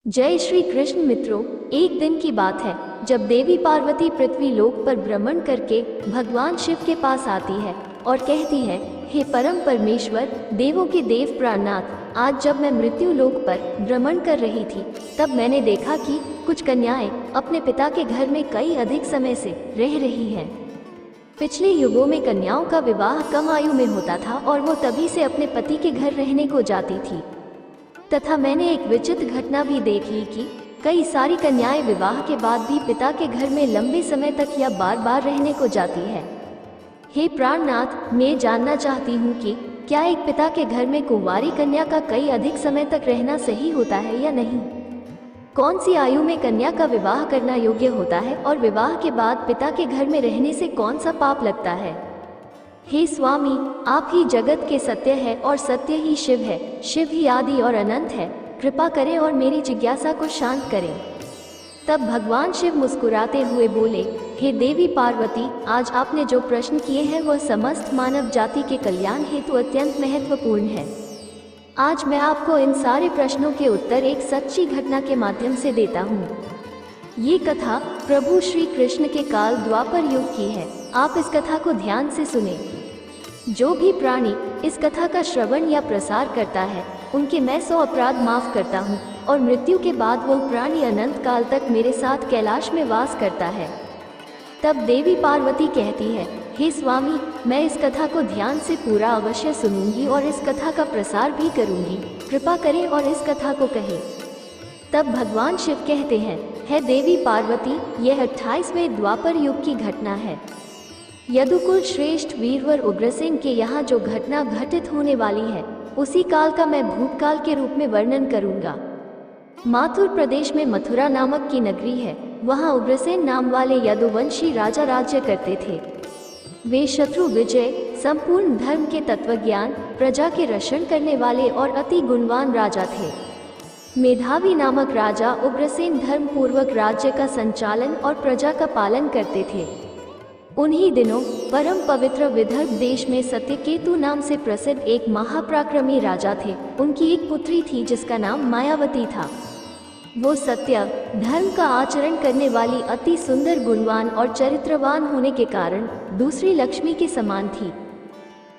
जय श्री कृष्ण मित्रों। एक दिन की बात है जब देवी पार्वती पृथ्वी लोक पर भ्रमण करके भगवान शिव के पास आती है और कहती है, हे परम परमेश्वर, देवों के देव प्राणनाथ, आज जब मैं मृत्यु लोक पर भ्रमण कर रही थी तब मैंने देखा कि कुछ कन्याएं अपने पिता के घर में कई अधिक समय से रह रही हैं। पिछले युगों में कन्याओं का विवाह कम आयु में होता था और वो तभी से अपने पति के घर रहने को जाती थी। तथा मैंने एक विचित्र घटना भी देख ली कि कई सारी कन्याएं विवाह के बाद भी पिता के घर में लंबे समय तक या बार बार रहने को जाती है। हे प्राणनाथ, मैं जानना चाहती हूँ कि क्या एक पिता के घर में कुंवारी कन्या का कई अधिक समय तक रहना सही होता है या नहीं? कौन सी आयु में कन्या का विवाह करना योग्य होता है और विवाह के बाद पिता के घर में रहने से कौन सा पाप लगता है? हे स्वामी, आप ही जगत के सत्य है और सत्य ही शिव है, शिव ही आदि और अनंत है, कृपा करें और मेरी जिज्ञासा को शांत करें। तब भगवान शिव मुस्कुराते हुए बोले, हे देवी पार्वती, आज आपने जो प्रश्न किए हैं वह समस्त मानव जाति के कल्याण हेतु अत्यंत महत्वपूर्ण है। आज मैं आपको इन सारे प्रश्नों के उत्तर एक सच्ची घटना के माध्यम से देता हूँ। ये कथा प्रभु श्री कृष्ण के काल द्वापर युग की है। आप इस कथा को ध्यान से सुने। जो भी प्राणी इस कथा का श्रवण या प्रसार करता है उनके मैं 100 अपराध माफ करता हूँ और मृत्यु के बाद वह प्राणी अनंत काल तक मेरे साथ कैलाश में वास करता है। तब देवी पार्वती कहती है, हे स्वामी, मैं इस कथा को ध्यान से पूरा अवश्य सुनूंगी और इस कथा का प्रसार भी करूंगी, कृपा करें और इस कथा को कहें। तब भगवान शिव कहते हैं, हे देवी पार्वती, यह 28वें द्वापर युग की घटना है। यदुकुल श्रेष्ठ वीरवर उग्रसेन के यहाँ जो घटना घटित होने वाली है उसी काल का मैं भूतकाल के रूप में वर्णन करूंगा। माथुर प्रदेश में मथुरा नामक की नगरी है। वहाँ उग्रसेन नाम वाले यदुवंशी राजा राज्य करते थे। वे शत्रु विजय, संपूर्ण धर्म के तत्वज्ञान, प्रजा के रक्षण करने वाले और अति गुणवान राजा थे। मेधावी नामक राजा उग्रसेन धर्म पूर्वक राज्य का संचालन और प्रजा का पालन करते थे। उन्हीं दिनों परम पवित्र विदर्भ देश में सत्यकेतु नाम से प्रसिद्ध एक महापराक्रमी राजा थे। उनकी एक पुत्री थी जिसका नाम मायावती था। वो सत्य धर्म का आचरण करने वाली अति सुंदर, गुणवान और चरित्रवान होने के कारण दूसरी लक्ष्मी के समान थी।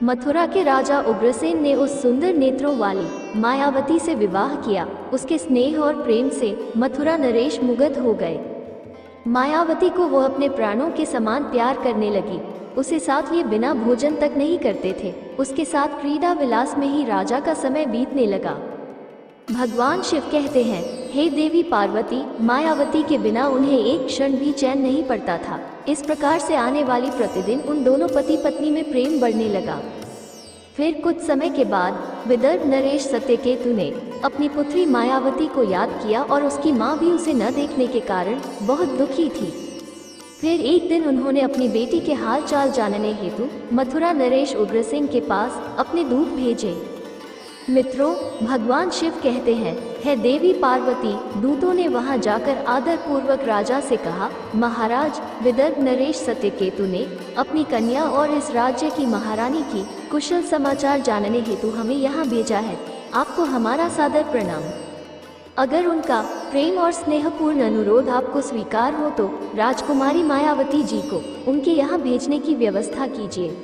मथुरा के राजा उग्रसेन ने उस सुंदर नेत्रों वाली मायावती से विवाह किया। उसके स्नेह और प्रेम से मथुरा नरेश मुग्ध हो गए। मायावती को वो अपने प्राणों के समान प्यार करने लगी। उसे साथ लिए बिना भोजन तक नहीं करते थे। उसके साथ क्रीड़ा विलास में ही राजा का समय बीतने लगा। भगवान शिव कहते हैं, हे देवी पार्वती, मायावती के बिना उन्हें एक क्षण भी चैन नहीं पड़ता था। इस प्रकार से आने वाली प्रतिदिन उन दोनों पति पत्नी में प्रेम बढ़ने लगा। फिर कुछ समय के बाद विदर्भ नरेश सत्यकेतु ने अपनी पुत्री मायावती को याद किया और उसकी माँ भी उसे न देखने के कारण बहुत दुखी थी। फिर एक दिन उन्होंने अपनी बेटी के हाल चाल जानने हेतु मथुरा नरेश उग्रसेन के पास अपने दूत भेजे। मित्रों, भगवान शिव कहते हैं, हे देवी पार्वती, दूतों ने वहां जाकर आदर पूर्वक राजा से कहा, महाराज, विदर्भ नरेश सत्यकेतु ने अपनी कन्या और इस राज्य की महारानी की कुशल समाचार जानने हेतु हमें यहाँ भेजा है। आपको हमारा सादर प्रणाम। अगर उनका प्रेम और स्नेहपूर्ण अनुरोध आपको स्वीकार हो तो राजकुमारी मायावती जी को उनके यहाँ भेजने की व्यवस्था कीजिए।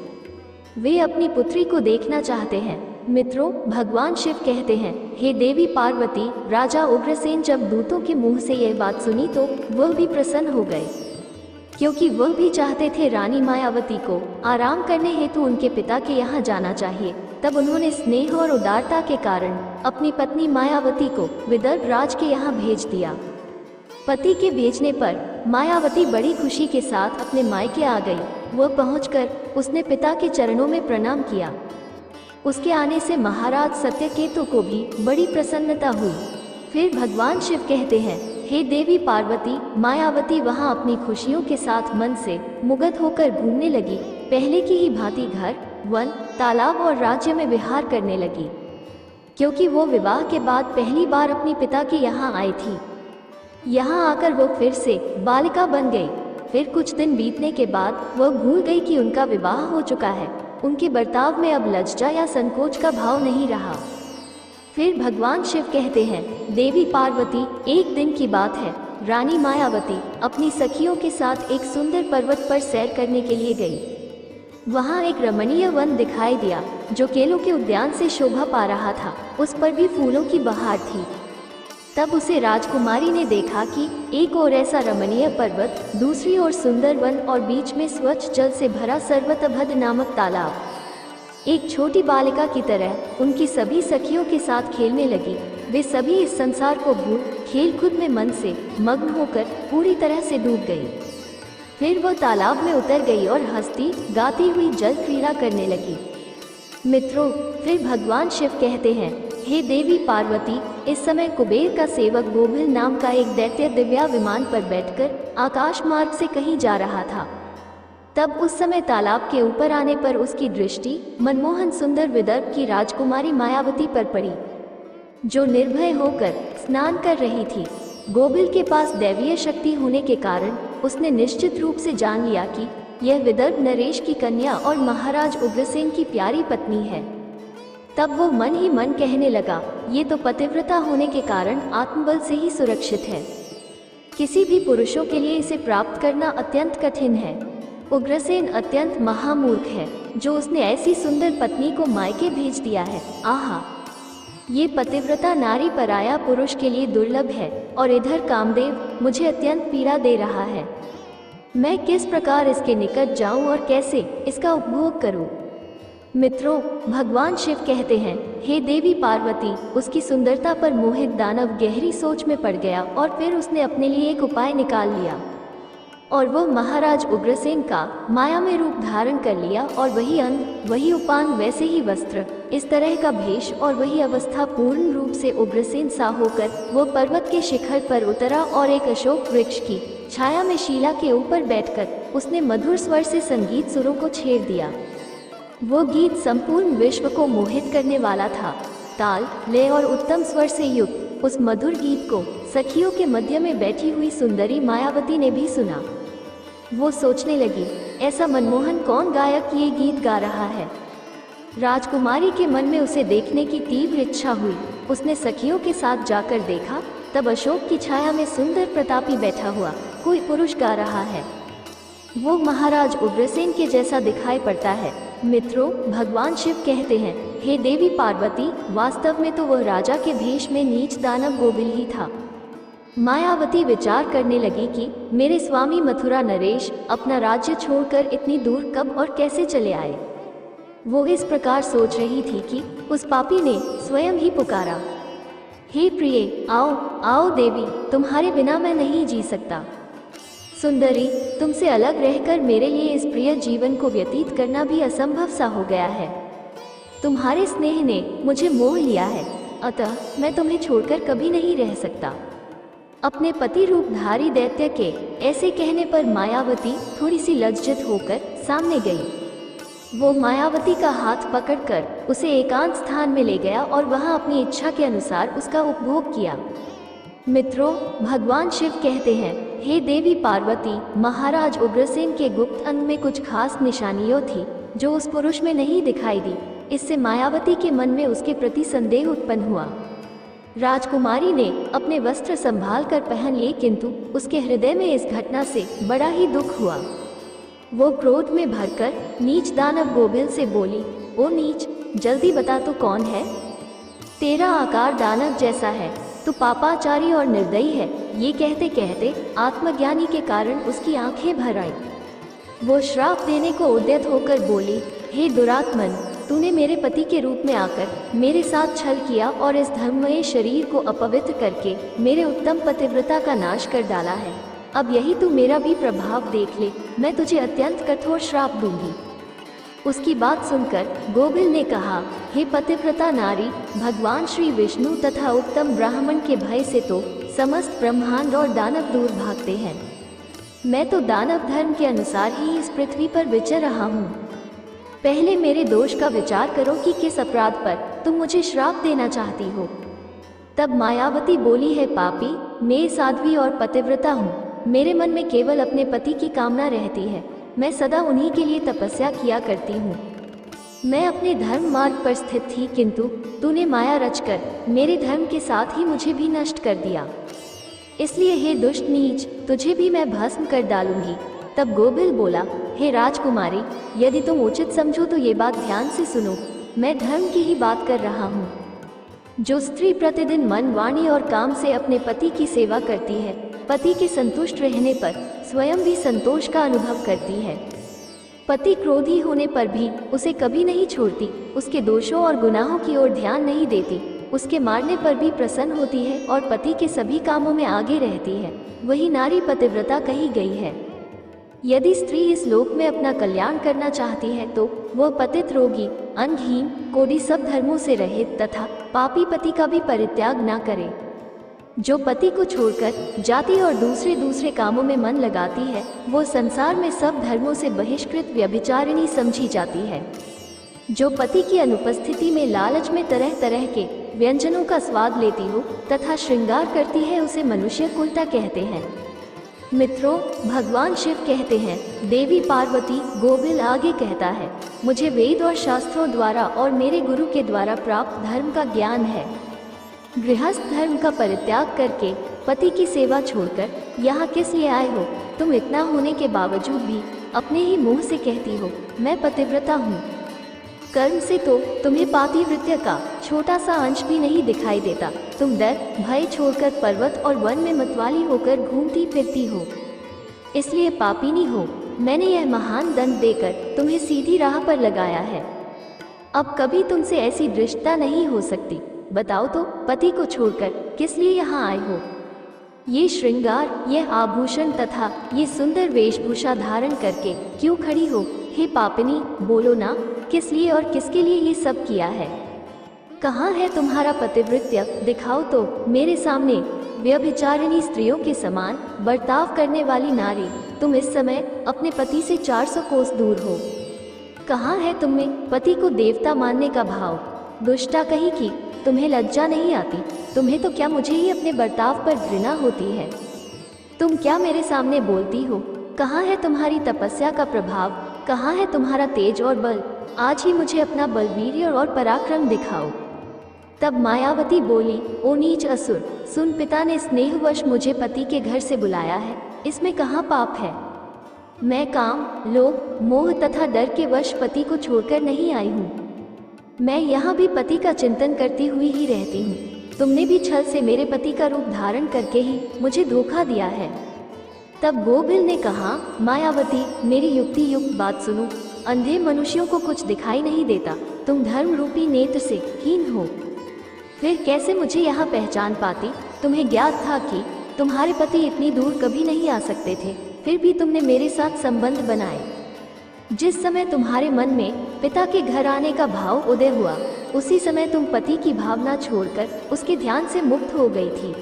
वे अपनी पुत्री को देखना चाहते हैं। मित्रों, भगवान शिव कहते हैं, हे देवी पार्वती, राजा उग्रसेन जब दूतों के मुंह से यह बात सुनी तो वह भी प्रसन्न हो गए, क्योंकि वह भी चाहते थे रानी मायावती को आराम करने हेतु उनके पिता के यहाँ जाना चाहिए। तब उन्होंने स्नेह और उदारता के कारण अपनी पत्नी मायावती को विदर्भ राज के यहाँ भेज दिया। पति के भेजने पर मायावती बड़ी खुशी के साथ अपने मायके आ गई। वह पहुंचकर उसने पिता के चरणों में प्रणाम किया। उसके आने से महाराज सत्यकेतु को भी बड़ी प्रसन्नता हुई। फिर भगवान शिव कहते हैं, हे देवी पार्वती, मायावती वहां अपनी खुशियों के साथ मन से मुग्ध होकर घूमने लगी। पहले की ही भांति घर, वन, तालाब और राज्य में विहार करने लगी, क्योंकि वो विवाह के बाद पहली बार अपनी पिता के यहाँ आई थी। यहाँ आकर वो फिर से बालिका बन गई। फिर कुछ दिन बीतने के बाद वह भूल गई कि उनका विवाह हो चुका है। उनके बर्ताव में अब लज्जा या संकोच का भाव नहीं रहा। फिर भगवान शिव कहते हैं, देवी पार्वती, एक दिन की बात है, रानी मायावती अपनी सखियों के साथ एक सुंदर पर्वत पर सैर करने के लिए गई। वहाँ एक रमणीय वन दिखाई दिया जो केलों के उद्यान से शोभा पा रहा था। उस पर भी फूलों की बहार थी। तब उसे राजकुमारी ने देखा कि एक ओर ऐसा रमणीय पर्वत, दूसरी ओर सुंदर वन और बीच में स्वच्छ जल से भरा सर्वतभद नामक तालाब। एक छोटी बालिका की तरह उनकी सभी सखियों के साथ खेलने लगी। वे सभी इस संसार को भूल खेल कूद में मन से मग्न होकर पूरी तरह से डूब गई। फिर वह तालाब में उतर गई और हंसती गाती हुई जल क्रीड़ा करने लगी। मित्रों, फिर भगवान शिव कहते हैं, हे देवी पार्वती, इस समय कुबेर का सेवक गोभिल नाम का एक दैत्य दिव्या विमान पर बैठकर आकाश मार्ग से कहीं जा रहा था। तब उस समय तालाब के ऊपर आने पर उसकी दृष्टि मनमोहन सुंदर विदर्भ की राजकुमारी मायावती पर पड़ी, जो निर्भय होकर स्नान कर रही थी। गोभिल के पास दैवीय शक्ति होने के कारण उसने निश्चित रूप से जान लिया कि यह विदर्भ नरेश की कन्या और महाराज उग्रसेन की प्यारी पत्नी है। तब वो मन ही मन कहने लगा, ये तो पतिव्रता होने के कारण आत्मबल से ही सुरक्षित है। किसी भी पुरुषों के लिए इसे प्राप्त करना अत्यंत कठिन है। उग्रसेन अत्यंत महामूर्ख है जो उसने ऐसी सुंदर पत्नी को मायके भेज दिया है। आहा, ये पतिव्रता नारी पराया पुरुष के लिए दुर्लभ है। और इधर कामदेव मुझे अत्यंत पीड़ा दे रहा है। मैं किस प्रकार इसके निकट जाऊं और कैसे इसका उपभोग करूं? मित्रों, भगवान शिव कहते हैं, हे देवी पार्वती, उसकी सुंदरता पर मोहित दानव गहरी सोच में पड़ गया और फिर उसने अपने लिए एक उपाय निकाल लिया और वो महाराज उग्रसेन का माया में रूप धारण कर लिया। और वही अंग, वही उपांग, वैसे ही वस्त्र, इस तरह का भेष और वही अवस्था पूर्ण रूप से उग्रसेन सा होकर वो पर्वत के शिखर पर उतरा और एक अशोक वृक्ष की छाया में शिला के ऊपर बैठकर उसने मधुर स्वर से संगीत सुरों को छेड़ दिया। वो गीत संपूर्ण विश्व को मोहित करने वाला था। ताल, लय और उत्तम स्वर से युक्त उस मधुर गीत को सखियों के मध्य में बैठी हुई सुंदरी मायावती ने भी सुना। वो सोचने लगी, ऐसा मनमोहन कौन गायक ये गीत गा रहा है? राजकुमारी के मन में उसे देखने की तीव्र इच्छा हुई। उसने सखियों के साथ जाकर देखा, तब अशोक की छाया में सुंदर प्रतापी बैठा हुआ कोई पुरुष गा रहा है। वो महाराज उग्रसेन के जैसा दिखाई पड़ता है। मित्रों, भगवान शिव कहते हैं, हे देवी पार्वती, वास्तव में तो वह राजा के भेष में नीच दानव गोभिल ही था। मायावती विचार करने लगी कि मेरे स्वामी मथुरा नरेश अपना राज्य छोड़कर इतनी दूर कब और कैसे चले आए। वो इस प्रकार सोच रही थी कि उस पापी ने स्वयं ही पुकारा, हे प्रिय, आओ आओ देवी, तुम्हारे बिना मैं नहीं जी सकता। सुंदरी, तुमसे अलग रहकर मेरे लिए इस प्रिय जीवन को व्यतीत करना भी असंभव सा हो गया है। तुम्हारे स्नेह ने मुझे मोह लिया है, अतः मैं तुम्हें छोड़कर कभी नहीं रह सकता। अपने पति रूपधारी दैत्य के ऐसे कहने पर मायावती थोड़ी सी लज्जित होकर सामने गई। वो मायावती का हाथ पकड़कर उसे एकांत स्थान में ले गया और वहां अपनी इच्छा के अनुसार उसका उपभोग किया। मित्रों, भगवान शिव कहते हैं, हे देवी पार्वती, महाराज उग्रसेन के गुप्त अंग में कुछ खास निशानियों थी जो उस पुरुष में नहीं दिखाई दी। इससे मायावती के मन में उसके प्रति संदेह उत्पन्न हुआ। राजकुमारी ने अपने वस्त्र संभाल कर पहन लिए, किंतु उसके हृदय में इस घटना से बड़ा ही दुख हुआ। वो क्रोध में भरकर नीच दानव गोभिल से बोली, ओ नीच, जल्दी बता तू कौन है? तेरा आकार दानव जैसा है, तू पापाचारी और निर्दयी है। ये कहते कहते आत्मज्ञानी के कारण उसकी आंखें भर आईं। वो श्राप देने को उद्यत होकर बोली, हे दुरात्मन, तूने मेरे पति के रूप में आकर मेरे साथ छल किया और इस धर्ममय शरीर को अपवित्र करके मेरे उत्तम पतिव्रता का नाश कर डाला है। अब यही तू मेरा भी प्रभाव देख ले, मैं तुझे अत्यंत कठोर श्राप दूंगी। उसकी बात सुनकर गोभिल ने कहा, हे पतिव्रता नारी, भगवान श्री विष्णु तथा उत्तम ब्राह्मण के भय से तो समस्त ब्रह्मांड और दानव दूर भागते हैं। मैं तो दानव धर्म के अनुसार ही इस पृथ्वी पर विचर रहा हूँ। पहले मेरे दोष का विचार करो कि किस अपराध पर तुम मुझे श्राप देना चाहती हो। तब मायावती बोली, है पापी, मैं साध्वी और पतिव्रता हूँ। मेरे मन में केवल अपने पति की कामना रहती है। मैं सदा उन्हीं के लिए तपस्या किया करती हूँ। मैं अपने धर्म मार्ग पर स्थित थी, किंतु तूने माया रचकर मेरे धर्म के साथ ही मुझे भी नष्ट कर दिया। इसलिए हे दुष्ट नीच, तुझे भी मैं भस्म कर डालूंगी। तब गोबिल बोला, हे राजकुमारी, यदि तुम उचित समझो तो ये बात ध्यान से सुनो। मैं धर्म की ही बात कर रहा हूँ। जो स्त्री प्रतिदिन मन, वाणी और काम से अपने पति की सेवा करती है, पति के संतुष्ट रहने पर स्वयं भी संतोष का अनुभव करती है। पति क्रोधी होने पर भी उसे कभी नहीं छोड़ती, उसके दोषों और गुनाहों की ओर ध्यान नहीं देती, उसके मारने पर भी प्रसन्न होती है और पति के सभी कामों में आगे रहती है, वही नारी पतिव्रता कही गई है। यदि स्त्री इस लोक में अपना कल्याण करना चाहती है तो वह पतित, रोगी, अंगहीन, कोढ़ी, सब धर्मों से रहित तथा पापी पति का भी परित्याग न करे। जो पति को छोड़कर जाति और दूसरे कामों में मन लगाती है, वो संसार में सब धर्मों से बहिष्कृत व्यभिचारिणी समझी जाती है। जो पति की अनुपस्थिति में लालच में तरह तरह के व्यंजनों का स्वाद लेती हो तथा श्रृंगार करती है, उसे मनुष्य कुलता कहते हैं। मित्रों, भगवान शिव कहते हैं, देवी पार्वती, गोबिल आगे कहता है, मुझे वेद और शास्त्रों द्वारा और मेरे गुरु के द्वारा प्राप्त धर्म का ज्ञान है। गृहस्थ धर्म का परित्याग करके पति की सेवा छोड़कर यहाँ किस लिए आए हो? तुम इतना होने के बावजूद भी अपने ही मुंह से कहती हो, मैं पतिव्रता हूँ। कर्म से तो तुम्हें पातिव्रत्य का छोटा सा अंश भी नहीं दिखाई देता। तुम डर भय छोड़कर पर्वत और वन में मतवाली होकर घूमती फिरती हो, इसलिए पापिनी हो। मैंने यह महान दंड देकर तुम्हें सीधी राह पर लगाया है। अब कभी तुमसे ऐसी दृष्टता नहीं हो सकती। बताओ तो, पति को छोड़कर किस लिए यहाँ आए हो? ये श्रृंगार, ये आभूषण तथा ये सुंदर वेशभूषा धारण करके क्यों खड़ी हो? हे पापिनी, बोलो ना, किस लिए और किसके लिए ये सब किया है? कहाँ है तुम्हारा पतिव्रत्य? दिखाओ तो मेरे सामने। व्यभिचारिणी स्त्रियों के समान बर्ताव करने वाली नारी, तुम इस समय अपने पति से 400 कोस दूर हो। कहाँ है तुम्हें पति को देवता मानने का भाव? दुष्टा कहीं की, तुम्हें लज्जा नहीं आती? तुम्हें तो क्या मुझे ही अपने बर्ताव पर घृणा होती है? तुम क्या मेरे सामने बोलती हो? कहाँ है तुम्हारी तपस्या का प्रभाव? कहाँ है तुम्हारा तेज और बल? आज ही मुझे अपना बलवीर्य और पराक्रम दिखाओ। तब मायावती बोली, ओ नीच असुर, सुन, पिता ने स्नेहवश मुझे पति के घर से बुलाया है, इसमें कहाँ पाप है? मैं काम, लोभ, मोह तथा डर के वश पति को छोड़कर नहीं आई हूँ। मैं यहाँ भी पति का चिंतन करती हुई ही रहती हूँ। तुमने भी छल से मेरे पति का रूप धारण करके ही मुझे धोखा दिया है। तब गोबिल ने कहा, मायावती, मेरी युक्ति युक्त बात सुनो। अंधे मनुष्यों को कुछ दिखाई नहीं देता, तुम धर्म रूपी नेत्र से हीन हो। फिर कैसे मुझे यहाँ पहचान पाती? तुम्हें ज्ञात था कि तुम्हारे पति इतनी दूर कभी नहीं आ सकते थे, फिर भी तुमने मेरे साथ संबंध बनाए। जिस समय तुम्हारे मन में पिता के घर आने का भाव उदय हुआ, उसी समय तुम पति की भावना छोड़कर उसके ध्यान से मुक्त हो गई थी।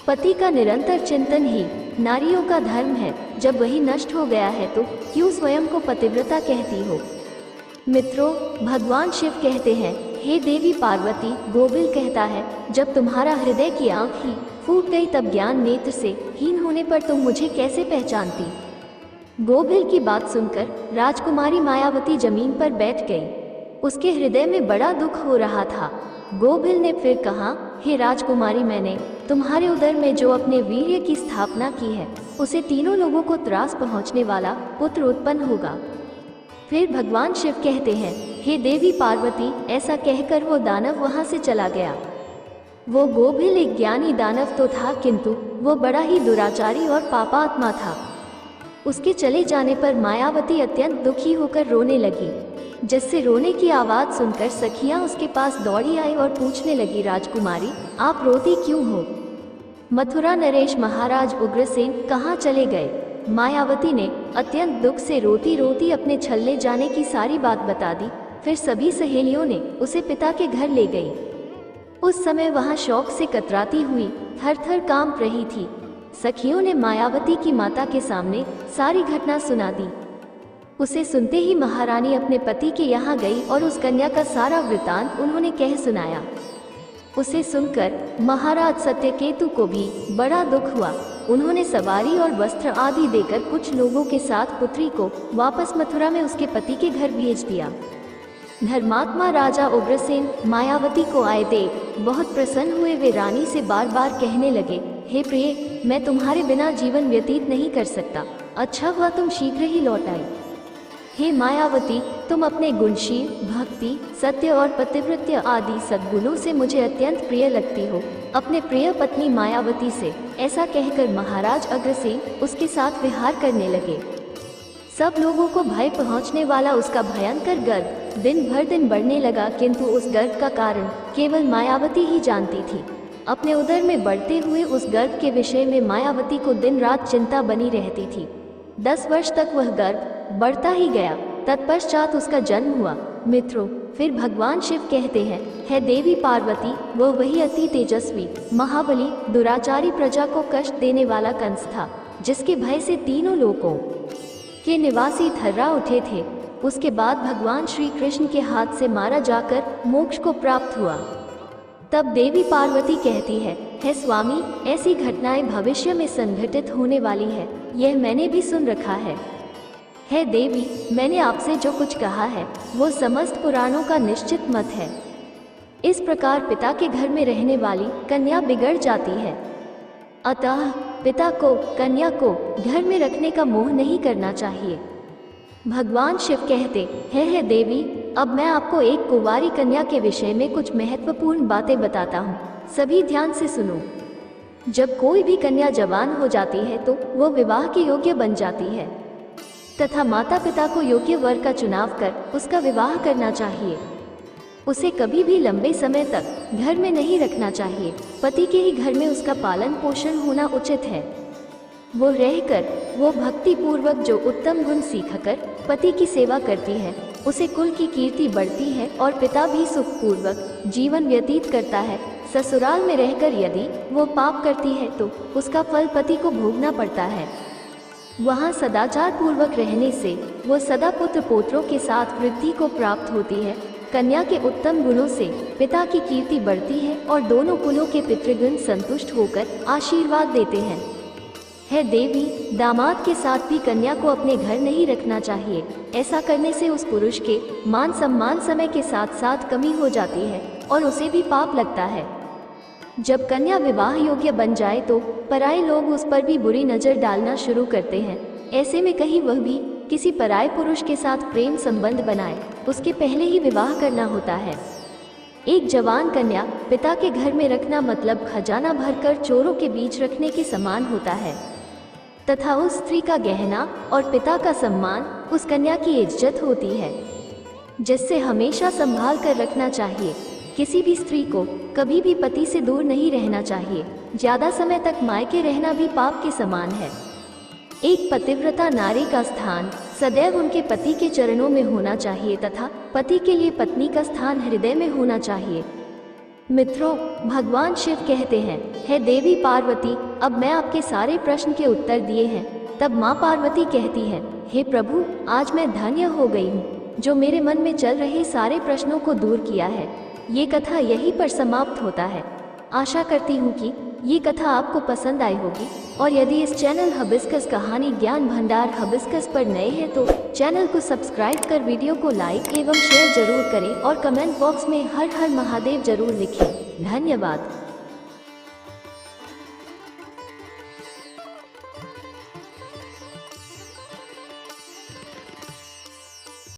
पति का निरंतर चिंतन ही नारियों का धर्म है। जब वही नष्ट हो गया है तो क्यों स्वयं को पतिव्रता कहती हो? मित्रों, भगवान शिव कहते हैं, हे देवी पार्वती, गोबिल कहता है, जब तुम्हारा हृदय की आँख ही फूट गई तब ज्ञान नेत्र से हीन होने पर तुम मुझे कैसे पहचानती? गोबिल की बात सुनकर राजकुमारी मायावती जमीन पर बैठ गई। उसके हृदय में बड़ा दुख हो रहा था। गोबिल ने फिर कहा, हे राजकुमारी, मैंने तुम्हारे उदर में जो अपने वीर्य की स्थापना की है, उसे तीनों लोगों को त्रास पहुंचने वाला पुत्र उत्पन्न होगा। फिर भगवान शिव कहते हैं, हे देवी पार्वती, ऐसा कहकर वो दानव वहां से चला गया। वो गोबिल एक ज्ञानी दानव तो था, किंतु वो बड़ा ही दुराचारी और पापात्मा था। उसके चले जाने पर मायावती अत्यंत दुखी होकर रोने लगी, जिससे रोने की आवाज़ सुनकर सखियां उसके पास दौड़ी आई और पूछने लगी, राजकुमारी, आप रोती क्यों हो? मथुरा नरेश महाराज उग्रसेन कहाँ चले गए? मायावती ने अत्यंत दुख से रोती रोती अपने छलने जाने की सारी बात बता दी। फिर सभी सहेलियों ने उसे पिता के घर ले गई। उस समय वहाँ शौक से कतराती हुई थर थर कांप रही थी। सखियों ने मायावती की माता के सामने सारी घटना सुना दी। उसे सुनते ही महारानी अपने पति के यहाँ गई और उस कन्या का सारा वृतांत उन्होंने कह सुनाया। उसे सुनकर महाराज सत्यकेतु को भी बड़ा दुख हुआ। उन्होंने सवारी और वस्त्र आदि देकर कुछ लोगों के साथ पुत्री को वापस मथुरा में उसके पति के घर भेज दिया। धर्मात्मा राजा उग्रसेन मायावती को आए देख बहुत प्रसन्न हुए। वे रानी से बार बार कहने लगे, हे प्रिय, मैं तुम्हारे बिना जीवन व्यतीत नहीं कर सकता। अच्छा हुआ तुम शीघ्र ही लौट आई। हे मायावती, तुम अपने गुणशील, भक्ति, सत्य और पतिव्रत्य आदि सद्गुणों से मुझे अत्यंत प्रिय लगती हो। अपने प्रिय पत्नी मायावती से ऐसा कहकर महाराज अग्रसेन उसके साथ विहार करने लगे। सब लोगों को भय पहुंचने वाला उसका भयंकर गर्व दिन बढ़ने लगा, किंतु उस गर्व का कारण केवल मायावती ही जानती थी। अपने उदर में बढ़ते हुए उस गर्व के विषय में मायावती को दिन रात चिंता बनी रहती थी। 10 वर्ष तक वह गर्व बढ़ता ही गया। तत्पश्चात उसका जन्म हुआ। मित्रों, फिर भगवान शिव कहते हैं, है देवी पार्वती, वो वही अति तेजस्वी महाबली दुराचारी प्रजा को कष्ट देने वाला कंस था, जिसके भय से तीनों लोकों के निवासी थर्रा उठे थे। उसके बाद भगवान श्री कृष्ण के हाथ से मारा जाकर मोक्ष को प्राप्त हुआ। तब देवी पार्वती कहती है स्वामी, ऐसी घटनाएं भविष्य में संघटित होने वाली है, यह मैंने भी सुन रखा है देवी, मैंने आपसे जो कुछ कहा है वो समस्त पुराणों का निश्चित मत है। इस प्रकार पिता के घर में रहने वाली कन्या बिगड़ जाती है। अतः पिता को कन्या को घर में रखने का मोह नहीं करना चाहिए। भगवान शिव कहते है देवी, अब मैं आपको एक कुंवारी कन्या के विषय में कुछ महत्वपूर्ण बातें बताता हूँ, सभी ध्यान से सुनो। जब कोई भी कन्या जवान हो जाती है तो वो विवाह के योग्य बन जाती है तथा माता पिता को योग्य वर का चुनाव कर उसका विवाह करना चाहिए। उसे कभी भी लंबे समय तक घर में नहीं रखना चाहिए। पति के ही घर में उसका पालन पोषण होना उचित है। वो रहकर वो भक्ति पूर्वक जो उत्तम गुण सीखकर पति की सेवा करती है, उसे कुल की कीर्ति बढ़ती है और पिता भी सुखपूर्वक जीवन व्यतीत करता है। ससुराल में रहकर यदि वो पाप करती है तो उसका फल पति को भोगना पड़ता है। वहाँ सदाचार पूर्वक रहने से वो सदा पुत्र पोत्रों के साथ वृद्धि को प्राप्त होती है। कन्या के उत्तम गुणों से पिता की कीर्ति बढ़ती है और दोनों कुलों के पितृगण संतुष्ट होकर आशीर्वाद देते हैं। है देवी, दामाद के साथ भी कन्या को अपने घर नहीं रखना चाहिए। ऐसा करने से उस पुरुष के मान सम्मान समय के साथ साथ कमी हो जाती है और उसे भी पाप लगता है। जब कन्या विवाह योग्य बन जाए तो पराये लोग उस पर भी बुरी नज़र डालना शुरू करते हैं। ऐसे में कहीं वह भी किसी पराये पुरुष के साथ प्रेम संबंध बनाए, उसके पहले ही विवाह करना होता है। एक जवान कन्या पिता के घर में रखना मतलब खजाना भरकर चोरों के बीच रखने के समान होता है तथा उस स्त्री का गहना और पिता का सम्मान उस कन्या की इज्जत होती है, जिससे हमेशा संभाल कर रखना चाहिए। किसी भी स्त्री को कभी भी पति से दूर नहीं रहना चाहिए। ज्यादा समय तक मायके रहना भी पाप के समान है। एक पतिव्रता नारी का स्थान सदैव उनके पति के चरणों में होना चाहिए तथा पति के लिए पत्नी का स्थान हृदय में होना चाहिए। मित्रों, भगवान शिव कहते हैं, हे देवी पार्वती, अब मैं आपके सारे प्रश्न के उत्तर दिए हैं। तब माँ पार्वती कहती है, हे प्रभु, आज मैं धन्य हो गई हूँ जो मेरे मन में चल रहे सारे प्रश्नों को दूर किया है। ये कथा यहीं पर समाप्त होता है। आशा करती हूँ कि ये कथा आपको पसंद आई होगी और यदि इस चैनल हबिस्कस कहानी ज्ञान भंडार हबिस्कस पर नए हैं तो चैनल को सब्सक्राइब कर वीडियो को लाइक एवं शेयर जरूर करें और कमेंट बॉक्स में हर हर महादेव जरूर लिखें। धन्यवाद।